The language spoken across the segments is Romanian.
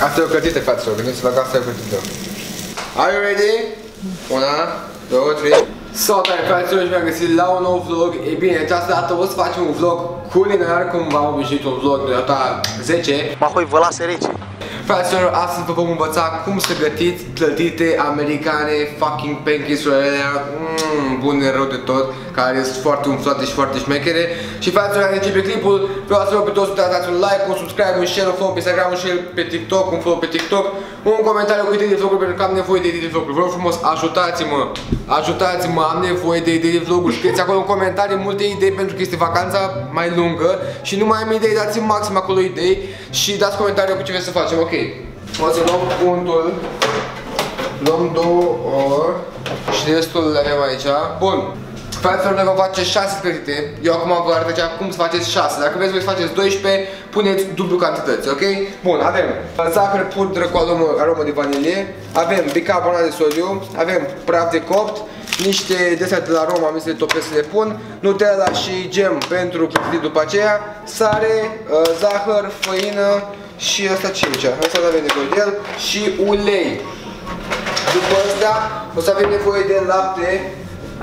Asta e o cătită, fraților, gândiți-vă că asta e o cătită. Are you ready? 1, 2, 3. Salutare, fraților, și mi-am găsit la un nou vlog. E bine, această dată o să facem un vlog culinar, cum v-am obișnuit un vlog de data 10. Mahoi vă lasă rece. Fraților, astăzi vă vom învăța cum să gătiți clătite americane, fucking pancakes-urile alea, bune rău de tot, care sunt foarte umflate și foarte șmechere. Și fraților, înainte de începe clipul, vreau să vă pe toți să dați un like, un subscribe, un share, un follow pe Instagram, un share pe TikTok, un follow pe TikTok, un comentariu cu idei de vloguri, pentru că am nevoie de idei de vloguri. Vă rog frumos, ajutați-mă, ajutați-mă, am nevoie de idei de vloguri. Scrieți acolo în comentarii multe idei, pentru că este vacanța mai lungă și nu mai am idei, dați-mi maxim acolo idei și dați comentarii cu ce vreți să facem, ok? O să luăm untul, luăm 2 ori și restul le avem aici. Bun, fraților, noi vom face 6 clătite. Eu acum vă arăt aici cum să faceți 6. Dacă vreți voi să faceți 12, puneți dublu cantități, ok? Bun, avem zahăr, pudră cu aromă de vanilie, avem bicarbonat de sodiu, avem praf de copt, niște desea de la Roma, am zis să le topesc să le pun, Nutella și gem pentru clătite după aceea, sare, zahăr, făină și asta ce e aici? Asta avem nevoie de el și ulei. După asta o să avem nevoie de lapte.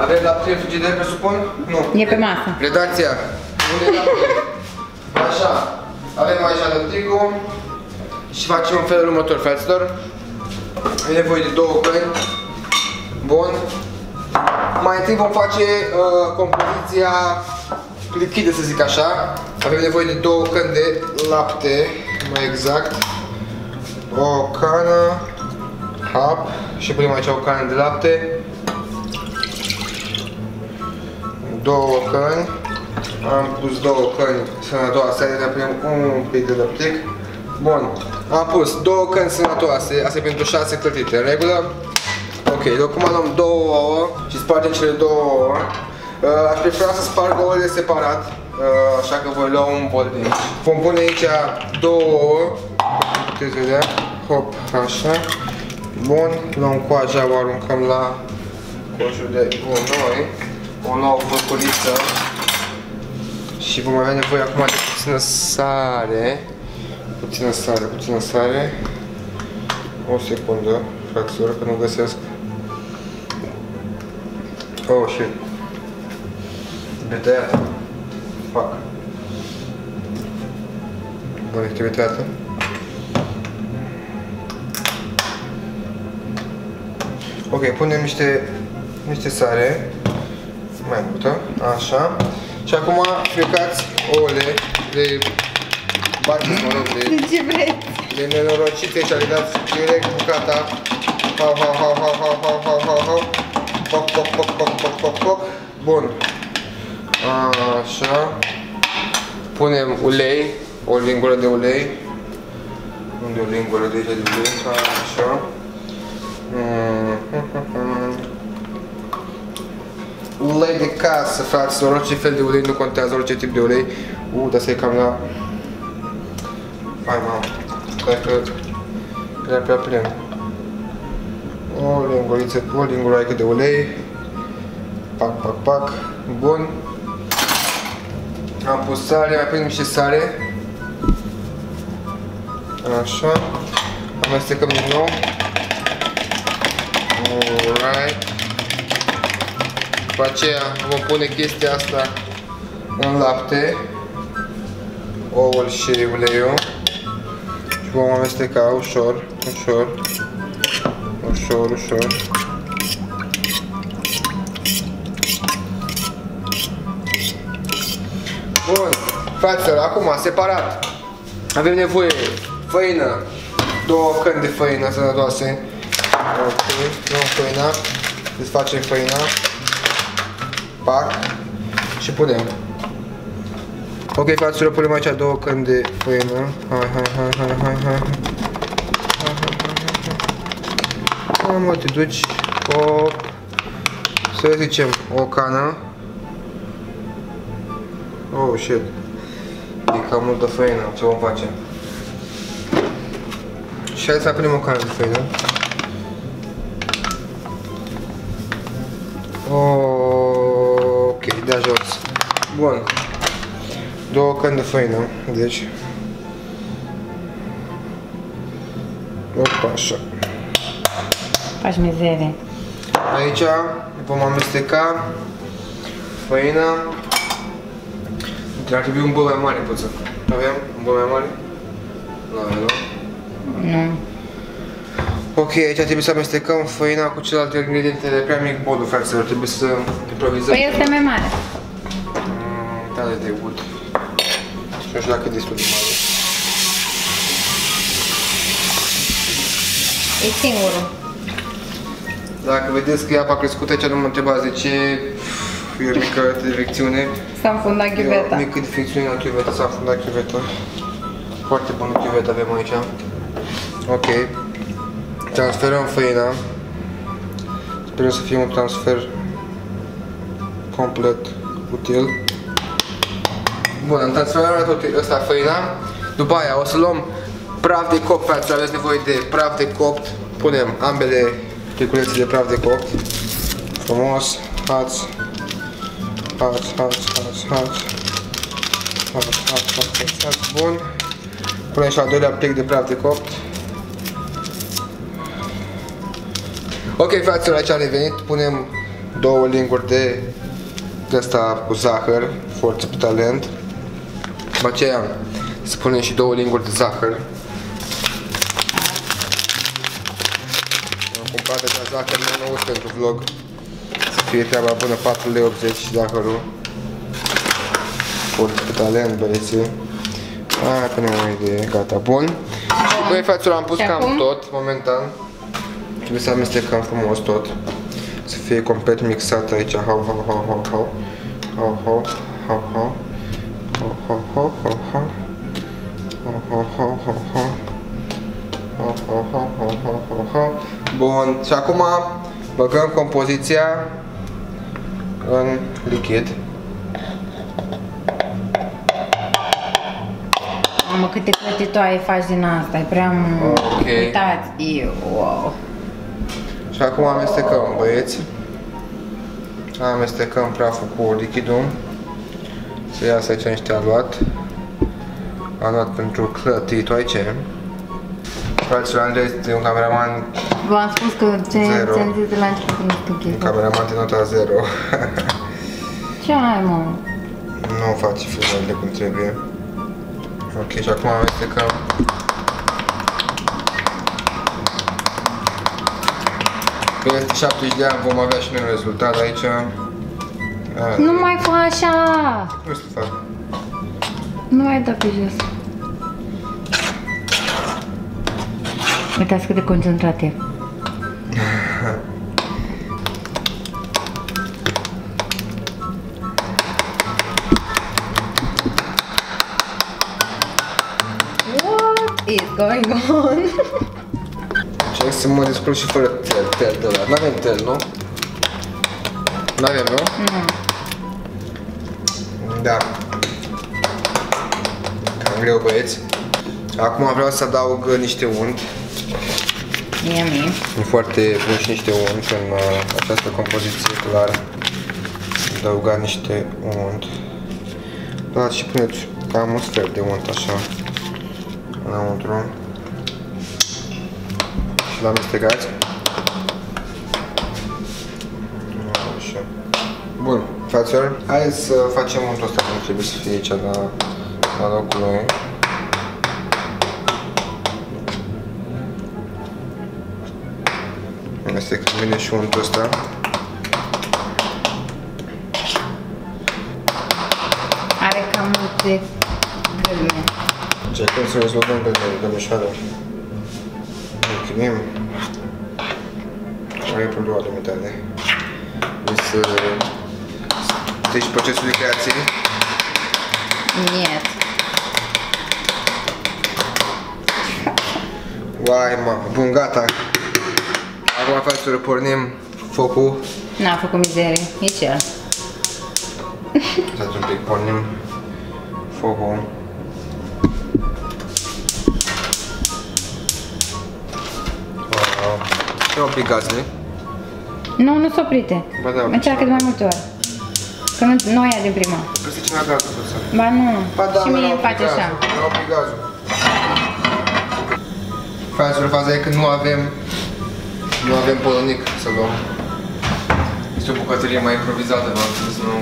Avem lapte în frigider, presupun? Nu. E pe masă. Redacția. Unde e lapte? Așa. Avem aici lăpticul și facem în felul următor, fraților. Avem nevoie de 2 căni. Bun. Mai întâi vom face compoziția lichidă, să zic așa. Avem nevoie de 2 căni de lapte, mai exact. O cană, hap, și punem aici o cană de lapte. 2 căni. Am pus 2 căni sănătoase, ne punem un pic de lăptic. Bun, am pus 2 căni sănătoase, asta e pentru 6 clătite, în regulă? Ok, acum luăm 2 ouă și spargem cele 2 ouă. Aș prefera să sparg ouăle separat, așa că voi lua un bol de aici. Vom pune aici 2 ouă, puteți vedea, hop, așa. Bun, luăm coaja, o aruncăm la coșul de gunoi, o nouă făcuriță și vom avea nevoie acum de puțină sare. Puțină sare. O secundă, fraților, că nu găsesc. Oh, shit. Beteată. Fuck. Bun, este beteată. Ok, punem niște sare. Mai multă, așa. Și acum frecați ouăle de bateți, mă rog, de nenorocite și le dați direct bucata. Hau, hau, hau, hau, hau, hau, hau, hau, hau. Poc, poc, poc, poc, poc, poc, poc. Bun. Așa. Punem ulei, o lingură de ulei. Unde e o lingură de ulei? Așa. Ulei de casă, fraților, orice fel de ulei, nu contează, orice tip de ulei. Dar să e cam la... Hai, mamă, stai că era prea plen. O linguraică de ulei. Pac, pac, pac. Bun. Am pus sare, mai punem și sare. Așa. Amestecăm din nou. Alright. După aceea vom pune chestia asta în lapte, ouăl și uleiul și vom amesteca ușor. Bun, fraților, acum separat avem nevoie făină, 2 căni de făină sănătoase. Ok, luăm făina, desfacem făina. Pac și punem. Ok, fraților, punem aici 2 căni de făină. Hai. Hai, mă, te duci. Hop. Să zicem o cană. Oh, shit. E cam multă făină, ce vom face? Și hai să punem o cană de făină. Ok, de jos. Bun. 2 căni de făină, deci Opa, așa. Faci mizerie. Aici vom amesteca făina. Ar trebui un bol mai mare, puțin. Avem un bol mai mare? Nu avem, nu? Nu. Ok, aici trebuie să amestecăm făina cu celelalte ingrediente de prea mic bolul, fraților. Trebuie să improvizăm. Păi este mai mare. Da, de gut. Și nu știu dacă e destul de mare. E singurul. Dacă vedeți că e apa crescută, aici nu mă întrebați de ce e o mică defecțiune. S-a înfundat chiuveta. E o mică defecțiune la chiuveta, s-a înfundat chiuveta. Foarte bună chiuveta avem aici. Ok. Transferăm făina. Sperăm să fie un transfer complet util. Bun, am transferat tot ăsta făina. După aia o să luăm praf de copt, frate, aveți nevoie de praf de copt. Punem ambele pliculețe de praf de copt. Frumos, hați. Bun. Punem și al doilea plic de praf de copt. Ok, fraților, aici am revenit. Punem 2 linguri de asta cu zahăr, forță pe talent. După aceea să punem și 2 linguri de zahăr. Am cumpărat deja zahăr nou pentru vlog. Să fie treaba bună, 4,80 lei zahărul. Forță pe talent, băieții. Hai că nu am idee, gata, bun. Și băi, fraților, am pus cam tot, momentan. Trebuie să amestecăm frumos tot. Să fie complet mixat aici. Bun, și acum băgăm compoziția în lichid. Mamă, câte clătitoare faci din asta, e prea uitați, wow. Și acum amestecăm, băieți. Amestecăm praful cu lichidul. Să iasă aici niște aluat. Aluat pentru clătitoare ce? Fraților, Andrei este un cameraman. V-am spus că ți-am zis de la început nu știu chestia. Un cameraman de nota 0. Ce ai, mă? Nu face filmările cum trebuie. Ok, și acum amestecăm. Peste 70 de ani vom avea și noi un rezultat aici. Nu mai fă așa! Nu știu să fac. Nu mai da pe jos. Uitați cât de concentrat e. What is going on? Încerc să mă descurc și fără tel de ăla. N-avem tel, nu? N-avem, nu? Nu. Da. Cam greu, băieți. Acum vreau să adaug niște unt. Yummy. E foarte bun și niște unt în această compoziție, clar. Adăugat niște unt. Da, și puneți cam un sfert de unt, așa. Înăuntru. Și l-amestecați. Așa. Bun, fraților, hai să facem untul ăsta, nu trebuie să fie aici la locul lui. Amestecăm bine și untul ăsta. Are cam multe gălme. Încercăm să rezolvăm gălmele, domnișoară. Mulțumim. Are problema limitare. Deci procesul de creație. Niet. Uai, mamă, bun, gata. Acum, fraților, pornim focul. N-a făcut mizerie, e cel. Stați un pic, pornim focul. Ce au obligat, nu? Nu, nu s-o oprite. Ba da, încearcă de mai multe ori. Că nu ia din prima. Peste cine a gazul, puțin. Ba nu, Ba da, și mie îmi face așa. Nu opri gazul. Fraților, faza e că nu avem polonic să luăm. Este o bucătărie mai improvizată, v-am spus, nu...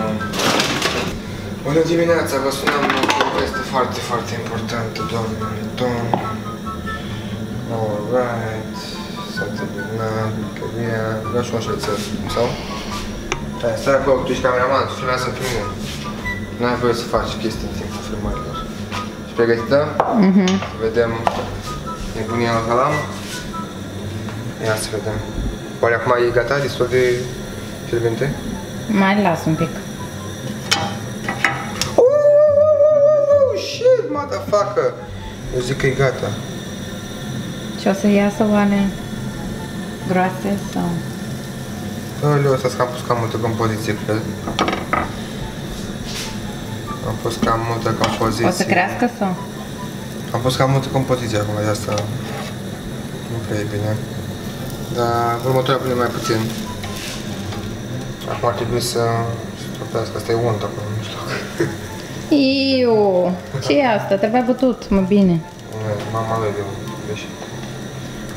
Bună dimineața, vă sunam o poveste foarte, foarte importantă, doamnele, domn. Alright, s-a terminat, bucăria, vreau și un șerțel, sau? Hai, stai acolo, tu ești cameraman, tu filmează pe mine. N-ai voie să faci chestii în timpul filmărilor. Ești pregătită? Să vedem nebunia la halam. Ia să vedem. Oare acum e gata, destul de fierbinte? Mai las un pic. Shit, motherfucker! Eu zic că e gata. Și o să iasă oare groase sau? Aoleu, ăsta că am pus cam multă compoziție, cred. Am pus cam multă compoziție. O să crească sau? Am pus cam multă compoziție acum, de asta nu prea e bine. Dar următoarea pune mai puțin. Acum ar trebui să stopească, asta e unt acolo, nu știu. Iu, ce e asta? Trebuia bătut, mă bine. Mama lui de greșit.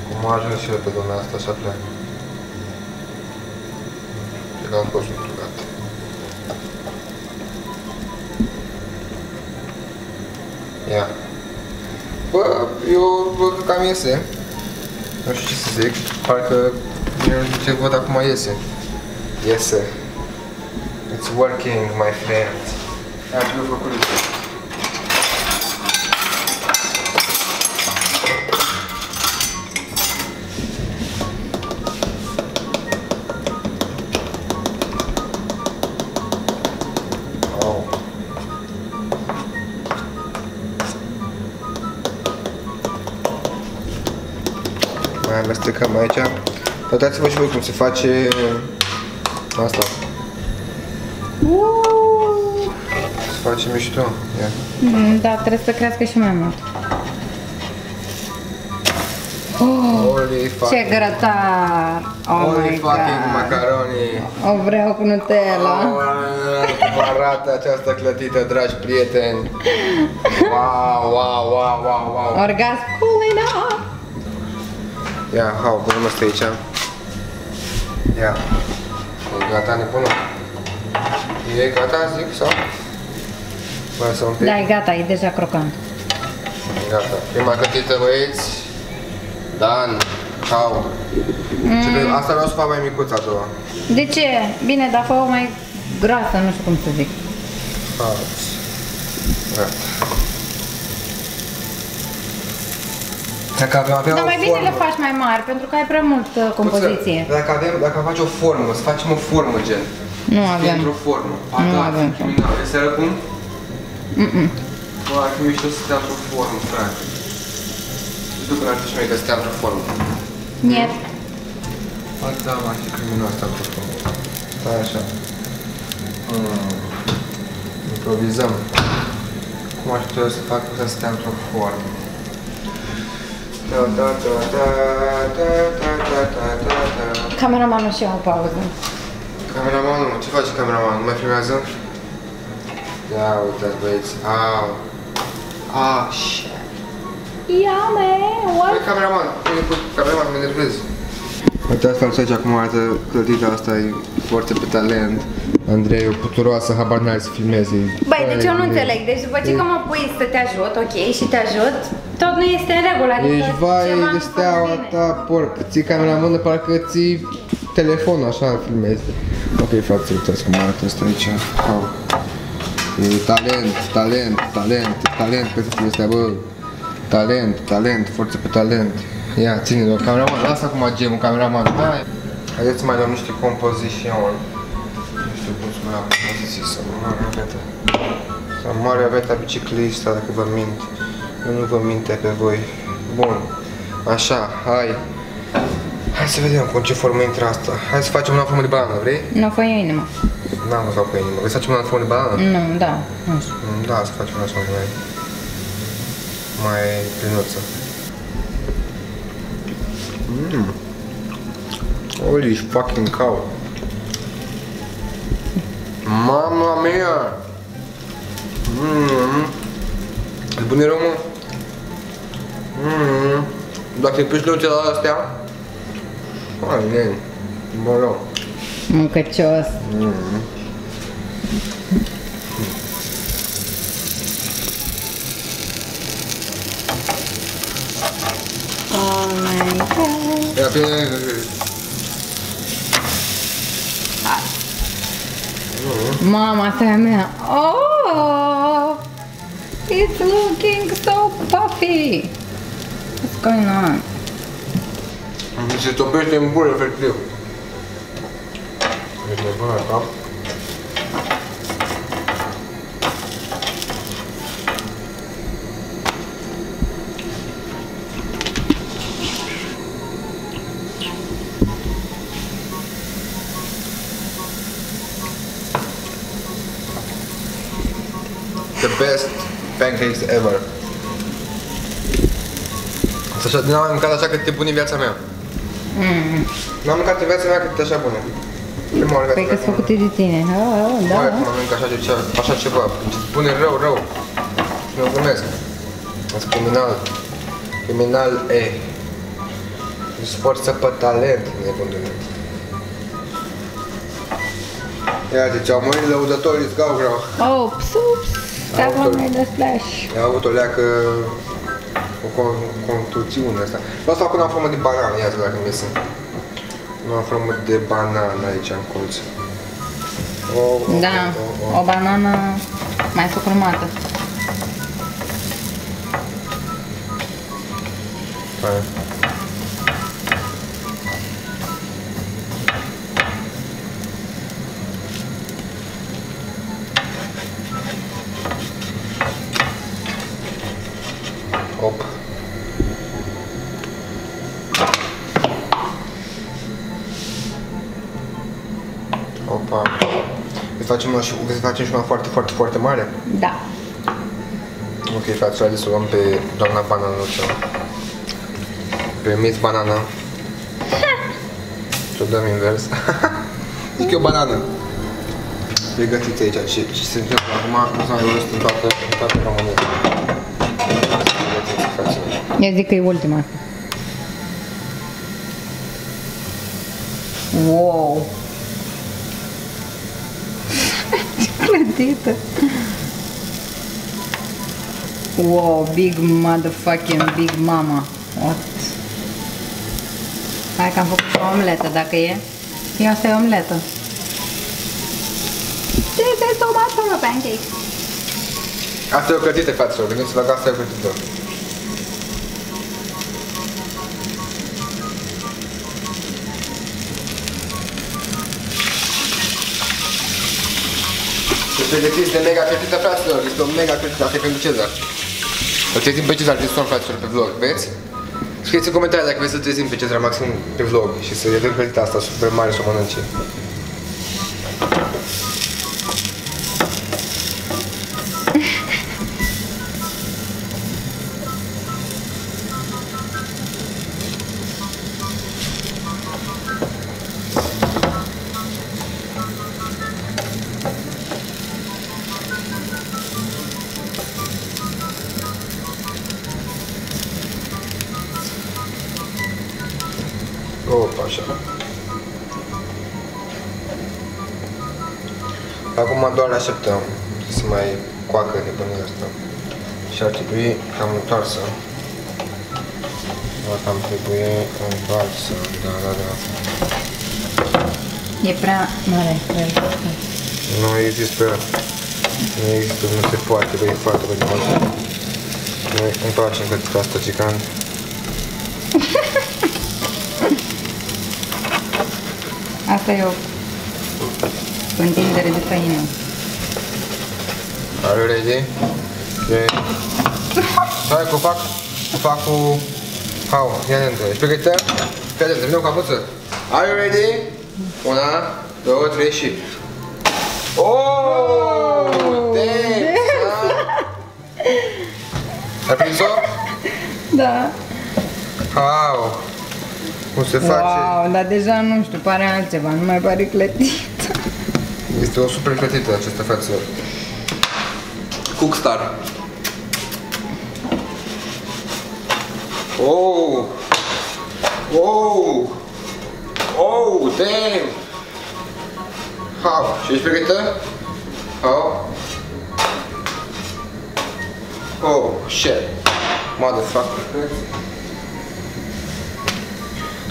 Cum a ajuns și eu pe lumea asta, așa pleacă. Cred că am fost întrugat. Ia. Bă, eu văd că cam iese. Nu știu ce să zic. Parcă ce văd acum iese. Iese. It's working, my friend. Ia, ce mi-a făcut. Mai amestecăm aici. Uitați-vă și voi cum se face asta. Se face mișto. Ia. Da, trebuie să crească și mai mult. Holy fuck. Ce grătar! Oh Holy my fucking God. macaroni. O vreau cu Nutella. Cum arată această clătită, dragi prieteni. Wow, wow, wow, wow, wow. Orgasm culinar! Ia, hau, punem asta aici. Ia. E gata, nebună? E gata, zic, sau? Mai să un pic? Da, e gata, e deja crocant. Gata. Prima clătită, băieți. Dan, hau. Asta vreau să fac mai micuță a doua. De ce? Bine, dar fă-o mai groasă, nu știu cum să zic. Faci. Gata. Dacă avea Dar o mai bine formă, le faci mai mari, pentru că ai prea multă compoziție. Dacă faci o formă, să facem o formă, gen. Nu avem. Într-o formă. Nu avem. Vrei să răpun? Bă, ar fi mișto să stea într-o formă, frate. Știu că n-ar fi și mai că stea într-o formă. Niet. Ba da, m-ar fi criminal asta într-o formă. Stai așa. Improvizăm. Cum aș putea să fac să stea într-o formă? Cameramanul și eu o pauză. Cameramanul, ce face cameramanul? Nu mai filmează? Ia uitați băieți, au. Ah, shit. Ia, man, what? Băi, cameraman, mă enervez. Uitați față aici cum arată clădirea asta, e foarte pe talent. Andrei e o puturoasă, habar n-are să filmeze. Băi, deci eu nu înțeleg, deci după ce că mă pui să te ajut, ok, și te ajut, tot nu este în regulă, adică Ești vai ceva de nu fac steaua bine. ta, porc. Ții cameramană, parcă ții telefonul așa, filmezi. Ok, frate, uitați cum arată asta aici. Au. E talent, talent, talent, talent pe toate astea, bă. Talent, talent, forță pe talent. Ia, ține-l, cameraman, lasă acum gemul, cameraman, hai. Haideți să mai luăm niște compozițiuni. Nu știu cum să mai la compoziții, să moare aveta. Să moare aveta biciclista, dacă vă mint. Eu nu vă minte pe voi. Bun. Așa, hai. Hai să vedem cu ce formă intră asta. Hai să facem una formă de banană, vrei? Nu, fă inima. N-am văzut cu inimă. Vrei să facem una formă de banană? Nu, da, nu știu. Da, să facem una așa mai plinuță. Holy fucking cow. Mamma mia! E bun rău, mă? Dacă îi pui nuțe la astea, ai, neni, mă rog. Mâncăcios. Oh my god. Ia bine. Mama, asta e a mea. Oh! It's looking so puffy. What's going on? Se topește în gură, efectiv. Ești nebun asta? The best pancakes ever. Așa, n-am mai mâncat așa cât bune în viața mea. N-am mâncat în viața mea cât așa bune. Prima oară Păi că-s făcute de tine. Da. Oare cum am mâncat așa ceva. Bune rău. Și mă glumesc. Sunt criminal. Criminal E. Ești forță pe talent, nebunul. Iată ce au murit lăudătorii Sgaură. Oops. That one made a splash. A avut o leacă, o contuziune asta. Vreau să fac una în formă de banană, iată dacă mi iese. Una în formă de banană aici în colț. Da, o banană mai sucrumată. Hai. Op. Opa. Facem și una foarte mare? Da. Ok, frate, haideți să o luăm pe doamna Bananuță. Pe Miss Banana. Și o dăm invers. Zic eu banană. Pregătiți aici și se întâmplă acum, nu s-a mai văzut în toată România. Eu zic că e ultima. Wow! Ce clădită! Wow, big motherfucking big mama! What? Hai că am făcut o omletă, dacă e. Eu asta e omletă. This is so much for a pancake. Asta e o clătită, fraților, gândiți-vă că asta e o clătită. Pregătiți de mega clătită, fraților, este o mega clătită, asta e pentru Cezar. Îl trezim pe Cezar din somn, fraților, pe vlog, veți? Scrieți în comentarii dacă vreți să trezim pe Cezar Maxim pe vlog și să vedem clătita asta super mare să o mănânce. Opa, așa. Acum doar așteptăm să mai coacă nebunia asta. Și ar trebui cam întoarsă. Cam trebuie întoarsă, da. E prea mare, Nu există, nu se poate, băi, e foarte băi. Noi întoarcem către asta gigant. Asta e o întindere de făină. Are you ready? Yeah. Hai că fac cu... How? Ia atentă, ești pregătită? Fii atentă, vină cu capuță. Are you ready? 1, 2, 3 și... Oh! Damn! Ai prins-o? Da. How? Cum se face? Wow, dar deja nu știu, pare altceva, nu mai pare clătită. Este o super clătită această fraților. Cookstar. Oh! Oh! Oh, damn! How? Și ești pregătită? How? Oh, shit. Motherfucker.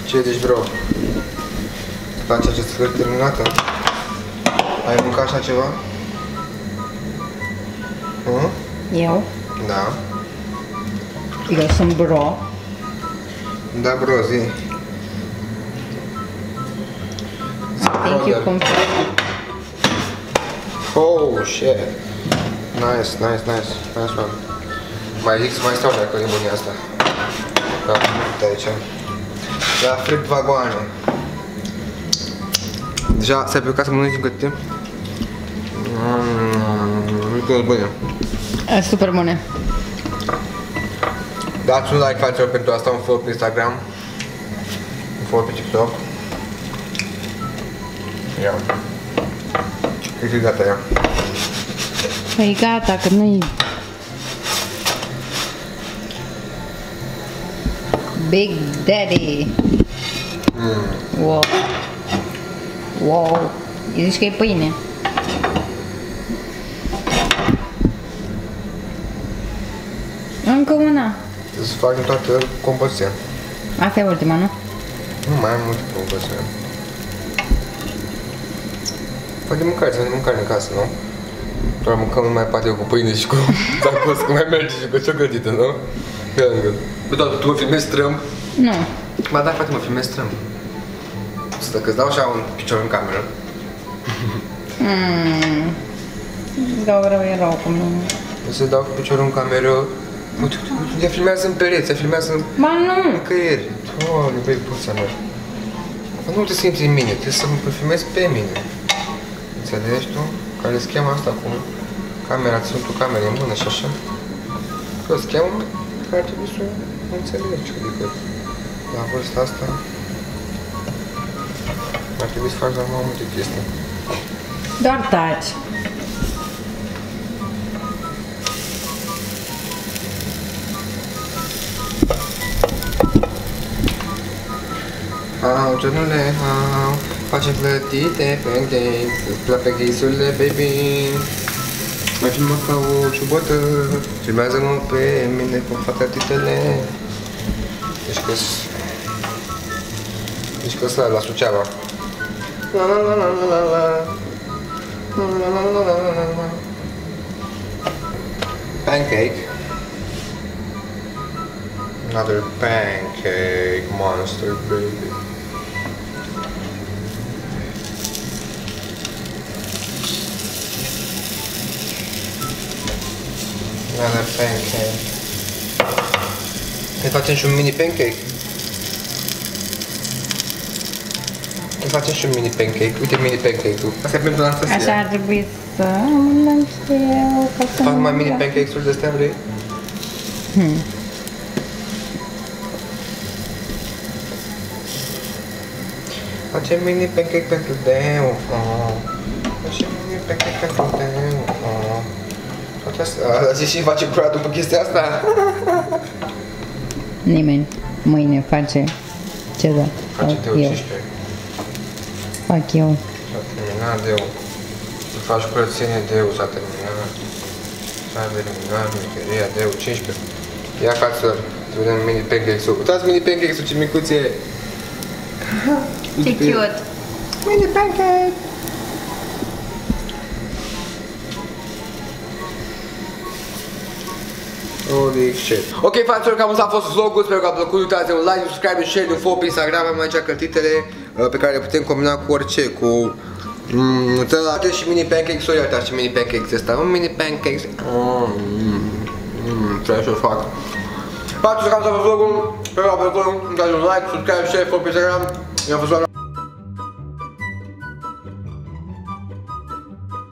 Ce zici, bro? Faci această hârtie terminată? Ai mâncat așa ceva? Eu? Da. Eu sunt bro. Da, bro, zi. Thank you, comfort. Oh, shit. Nice, nice, nice. Nice one. Mai zic să mai stau dacă e bunia asta. Da, uite aici. La fript vagoane. Deja s-ai plecat să mănânci încă timp? Nu bune. E super bune. Dați un like, faceți pentru asta, un follow pe Instagram, un follow pe TikTok. Ia. Cred că e gata, ia. Păi gata, că nu-i... Big Daddy. Wow. Wow. Îi zici că e pâine. Încă una. Să facem toată compoziția. Asta e ultima, nu? Nu mai am multe compoziția. Poate mâncare, să ne mâncare în casă, nu? Doar mâncăm numai pateu cu pâine și cu tacos, că mai merge și cu ciocălătită, nu? Pe lângă. Bă, doar tu mă filmezi strâmb? Nu. Ba da, frate, mă filmezi strâmb. Să că-ți dau așa un picior în cameră. Dau rău, e rău cum nu... Să dau cu piciorul în cameră. Uite, ea filmează în pereți, ea filmează în... Ba nu! Nicăieri. Doamne, băi, puța mea. Nu te simți în mine, trebuie să mă filmezi pe mine. Înțelegi tu? Care se cheamă asta cu camera, ținutul camerei în mână și așa. Că se cheamă, care ar trebui să o înțelegi. Adică, la vârsta asta, ar trebui să faci la mai multe chestii. Doar taci. Au, genule, au, facem plătite pancakes-urile, baby. Mai filmă ca o ciubotă, filmează-mă pe mine cu fata titele. Deci că la Suceava. La la la la la la la la la la la la. Pancake. Another pancake monster, baby. Another pancake. Ne facem și un mini pancake. Ne facem și un mini pancake. Uite mini pancake-ul. Asta e pentru Anastasia. Așa ar trebui să mănânc eu, ca să fac mai mini pancakes-uri de astea, vrei? Facem mini pancake pentru Deu. Facem mini pancake pentru Deu. A zis și face curat după chestia asta? Nimeni. Mâine face ce da. Face Deu 15. Fac eu. S-a terminat Deu. Să faci curățenie Deu, s-a terminat. S-a terminat micheria Deu 15. Ia față, să vedem mini pancakes-ul. Uitați mini pancakes-ul, ce micuț e! Ce cute! Mini pancake! Holy shit. Ok, fraților, cam asta a fost vlogul, sper că a plăcut, uitați un like, subscribe, share, un follow pe Instagram, am aici cărtitele pe care le putem combina cu orice, cu Nutella și mini pancakes, uitați și mini pancakes ăsta, un mini pancakes. Trebuie să-l fac. Fraților, cam asta a fost vlogul, sper că a plăcut, dați un like, subscribe, share, follow pe Instagram, eu am fost